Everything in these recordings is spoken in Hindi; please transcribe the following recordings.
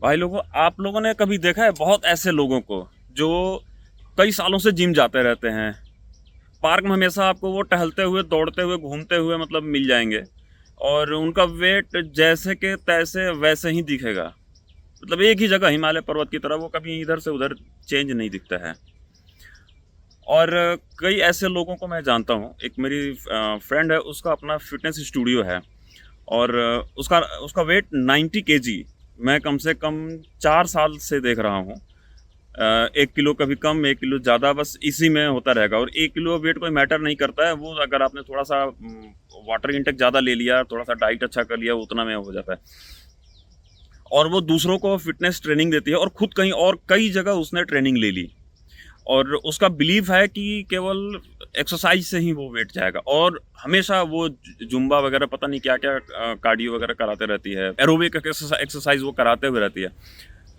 भाई लोगों, आप लोगों ने कभी देखा है बहुत ऐसे लोगों को जो कई सालों से जिम जाते रहते हैं। पार्क में हमेशा आपको वो टहलते हुए, दौड़ते हुए, घूमते हुए मतलब मिल जाएंगे, और उनका वेट जैसे के तैसे वैसे ही दिखेगा। मतलब एक ही जगह हिमालय पर्वत की तरह वो कभी इधर से उधर चेंज नहीं दिखता है। और कई ऐसे लोगों को मैं जानता हूँ। एक मेरी फ्रेंड है, उसका अपना फिटनेस स्टूडियो है, और उसका उसका वेट 90 kg मैं कम से कम 4 साल से देख रहा हूँ। 1 किलो कभी कम, 1 किलो ज़्यादा, बस इसी में होता रहेगा। और 1 किलो वेट कोई मैटर नहीं करता है, वो अगर आपने थोड़ा सा वाटर इंटेक ज़्यादा ले लिया, थोड़ा सा डाइट अच्छा कर लिया, उतना में हो जाता है। और वो दूसरों को फिटनेस ट्रेनिंग देती है, और खुद कहीं और कई जगह उसने ट्रेनिंग ले ली। और उसका बिलीव है कि केवल एक्सरसाइज से ही वो वेट जाएगा, और हमेशा वो जुम्बा वगैरह पता नहीं क्या क्या कार्डियो वगैरह कराते रहती है, एरोबिक एक्सरसाइज वो कराते हुए रहती है,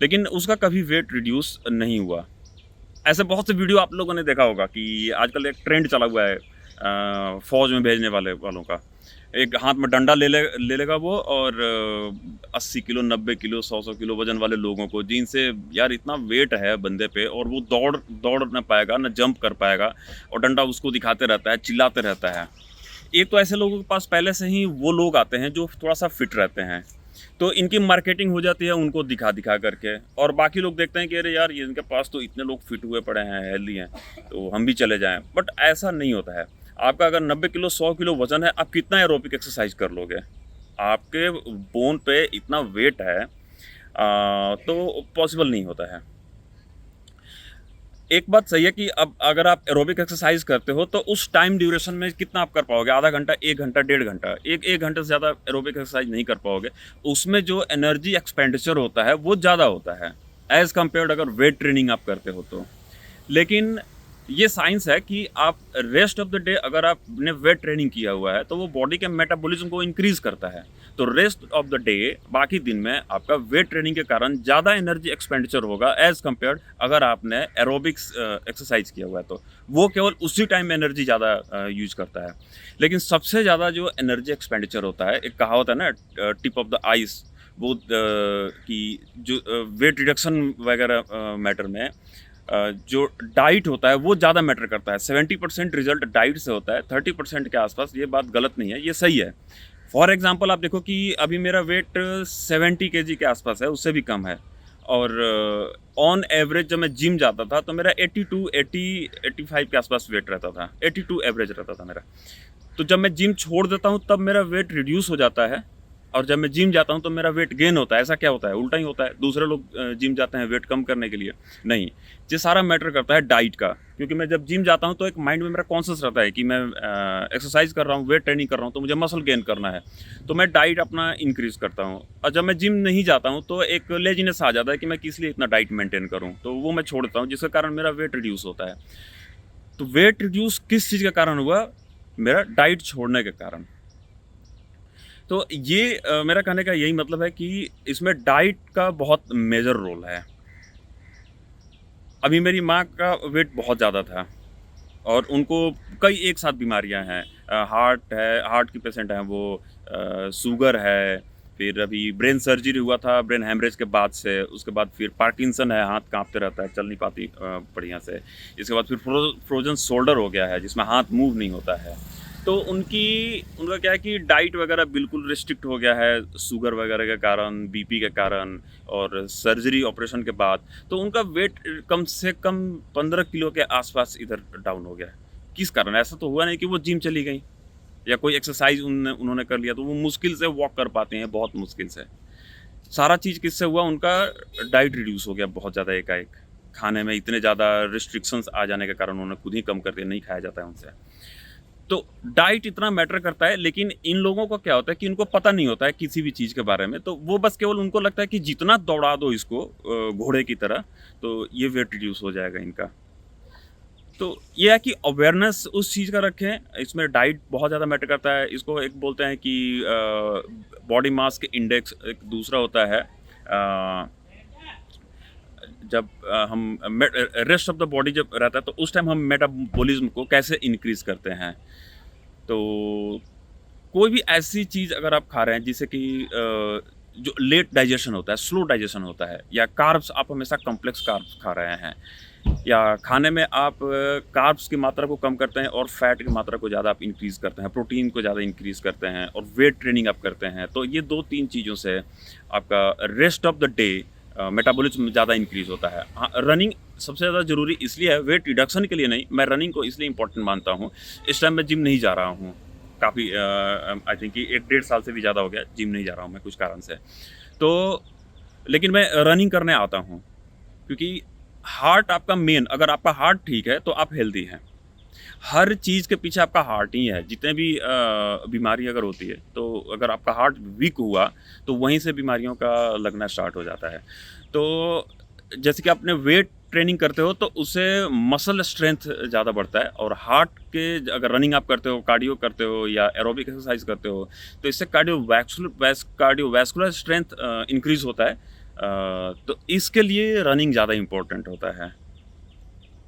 लेकिन उसका कभी वेट रिड्यूस नहीं हुआ। ऐसे बहुत से वीडियो आप लोगों ने देखा होगा कि आजकल एक ट्रेंड चला हुआ है फौज में भेजने वालों का। एक हाथ में डंडा ले लेगा वो, और 80 किलो, 90 किलो, 100 किलो वजन वाले लोगों को, जिनसे यार इतना वेट है बंदे पे, और वो दौड़ दौड़ ना पाएगा, ना जंप कर पाएगा, और डंडा उसको दिखाते रहता है, चिल्लाते रहता है। एक तो ऐसे लोगों के पास पहले से ही वो लोग आते हैं जो थोड़ा सा फिट रहते हैं, तो इनकी मार्केटिंग हो जाती है उनको दिखा दिखा करके, और बाकी लोग देखते हैं कि अरे यार, ये इनके पास तो इतने लोग फिट हुए पड़े हैं, हेल्दी हैं, तो हम भी चले जाएं। बट ऐसा नहीं होता है। आपका अगर 90 किलो, 100 किलो वजन है, आप कितना एरोबिक एक्सरसाइज कर लोगे? आपके बोन पे इतना वेट है, तो पॉसिबल नहीं होता है। एक बात सही है कि अब अगर आप एरोबिक एक्सरसाइज करते हो तो उस टाइम ड्यूरेशन में कितना आप कर पाओगे? आधा घंटा, 1 घंटा, 1.5 घंटा, एक घंटे से ज़्यादा एरोबिक एक्सरसाइज नहीं कर पाओगे। उसमें जो एनर्जी एक्सपेंडिचर होता है वो ज़्यादा होता है, एज़ कम्पेयर्ड अगर वेट ट्रेनिंग आप करते हो तो। लेकिन ये साइंस है कि आप रेस्ट ऑफ द डे अगर आपने वेट ट्रेनिंग किया हुआ है तो वो बॉडी के मेटाबॉलिज्म को इंक्रीज करता है। तो रेस्ट ऑफ द डे, बाकी दिन में आपका वेट ट्रेनिंग के कारण ज़्यादा एनर्जी एक्सपेंडिचर होगा एज कम्पेयर्ड अगर आपने एरोबिक्स एक्सरसाइज किया हुआ है तो। वो केवल उसी टाइम में एनर्जी ज़्यादा यूज करता है। लेकिन सबसे ज़्यादा जो एनर्जी एक्सपेंडिचर होता है, एक कहावत है ना, टिप ऑफ द आइस, वो कि जो वेट रिडक्शन वगैरह मैटर में जो डाइट होता है वो ज़्यादा मैटर करता है। 70% रिजल्ट डाइट से होता है, 30% के आसपास। ये बात गलत नहीं है, ये सही है। फॉर एग्जांपल आप देखो कि अभी मेरा वेट 70 kg के आसपास है, उससे भी कम है। और ऑन एवरेज जब मैं जिम जाता था तो मेरा 82, 80, 85 के आसपास वेट रहता था। 82 एवरेज रहता था मेरा। तो जब मैं जिम छोड़ देता हूँ तब मेरा वेट रिड्यूस हो जाता है, और जब मैं जिम जाता हूँ तो मेरा वेट गेन होता है। ऐसा क्या होता है? उल्टा ही होता है। दूसरे लोग जिम जाते हैं वेट कम करने के लिए, नहीं। ये सारा मैटर करता है डाइट का, क्योंकि मैं जब जिम जाता हूँ तो एक माइंड में मेरा कॉन्शियस रहता है कि मैं एक्सरसाइज कर रहा हूँ, वेट ट्रेनिंग कर रहा हूँ, तो मुझे मसल गेन करना है, तो मैं डाइट अपना इंक्रीज़ करता हूँ। और जब मैं जिम नहीं जाता हूँ तो एक लेजीनेस आ जाता है कि मैं किस लिए इतना डाइट मेंटेन करूँ, तो वो मैं छोड़ देता हूँ, जिसके कारण मेरा वेट रिड्यूस होता है। तो वेट रिड्यूस किस चीज़ के कारण हुआ? मेरा डाइट छोड़ने के कारण। तो ये मेरा कहने का यही मतलब है कि इसमें डाइट का बहुत मेजर रोल है। अभी मेरी माँ का वेट बहुत ज़्यादा था, और उनको कई एक साथ बीमारियां हैं। हार्ट है, हार्ट की पेशेंट हैं वो, शुगर है, फिर अभी ब्रेन सर्जरी हुआ था ब्रेन हेमरेज के बाद से, उसके बाद फिर पार्किंसन है, हाथ कांपते रहता है, चल नहीं पाती बढ़िया से। इसके बाद फिर फ्रोजन शोल्डर हो गया है, जिसमें हाथ मूव नहीं होता है। तो उनका क्या है कि डाइट वगैरह बिल्कुल रिस्ट्रिक्ट हो गया है, शुगर वगैरह के कारण, बीपी के कारण, और सर्जरी ऑपरेशन के बाद। तो उनका वेट कम से कम 15 किलो के आसपास इधर डाउन हो गया है। किस कारण? ऐसा तो हुआ नहीं कि वो जिम चली गई या कोई एक्सरसाइज उन्होंने कर लिया, तो वो मुश्किल से वॉक कर पाते हैं, बहुत मुश्किल से। सारा चीज़ किससे हुआ? उनका डाइट रिड्यूस हो गया बहुत ज़्यादा एकाएक। खाने में इतने ज़्यादा रिस्ट्रिक्शंस आ जाने के कारण उन्होंने खुद ही कम कर दिया, नहीं खाया जाता है उनसे। तो डाइट इतना मैटर करता है, लेकिन इन लोगों को क्या होता है कि इनको पता नहीं होता है किसी भी चीज़ के बारे में, तो वो बस केवल उनको लगता है कि जितना दौड़ा दो इसको घोड़े की तरह, तो ये वेट रिड्यूस हो जाएगा इनका। तो ये है कि अवेयरनेस उस चीज़ का रखें। इसमें डाइट बहुत ज़्यादा मैटर करता है। इसको एक बोलते हैं कि बॉडी मास के इंडेक्स, एक दूसरा होता है जब हम रेस्ट ऑफ द बॉडी जब रहता है तो उस टाइम हम मेटाबॉलिज्म को कैसे इंक्रीज करते हैं। तो कोई भी ऐसी चीज़ अगर आप खा रहे हैं जिससे कि जो लेट डाइजेशन होता है, स्लो डाइजेशन होता है, या कार्ब्स आप हमेशा कॉम्प्लेक्स कार्ब्स खा रहे हैं, या खाने में आप कार्ब्स की मात्रा को कम करते हैं और फैट की मात्रा को ज़्यादा आप इंक्रीज़ करते हैं, प्रोटीन को ज़्यादा इंक्रीज़ करते हैं और वेट ट्रेनिंग आप करते हैं, तो ये 2-3 चीज़ों से आपका rest of the day metabolism ज़्यादा इंक्रीज़ होता है। हाँ, रनिंग सबसे ज़्यादा ज़रूरी इसलिए है, वेट रिडक्शन के लिए नहीं, मैं रनिंग को इसलिए इम्पोर्टेंट मानता हूँ। इस टाइम मैं जिम नहीं जा रहा हूँ, काफ़ी आई थिंक कि 1 डेढ़ साल से भी ज़्यादा हो गया जिम नहीं जा रहा हूँ मैं कुछ कारण से। तो लेकिन मैं रनिंग करने आता हूँ, क्योंकि हार्ट आपका मेन, अगर आपका हार्ट ठीक है तो आप हेल्दी हैं। हर चीज़ के पीछे आपका हार्ट ही है। जितने भी बीमारी अगर होती है, तो अगर आपका हार्ट वीक हुआ तो वहीं से बीमारियों का लगना स्टार्ट हो जाता है। तो जैसे कि आपने वेट ट्रेनिंग करते हो तो उससे मसल स्ट्रेंथ ज़्यादा बढ़ता है, और हार्ट के अगर रनिंग आप करते हो, कार्डियो करते हो या एरोबिक एक्सरसाइज करते हो, तो इससे कार्डियोवैस्कुलर स्ट्रेंथ इंक्रीज़ होता है। तो इसके लिए रनिंग ज़्यादा इम्पोर्टेंट होता है।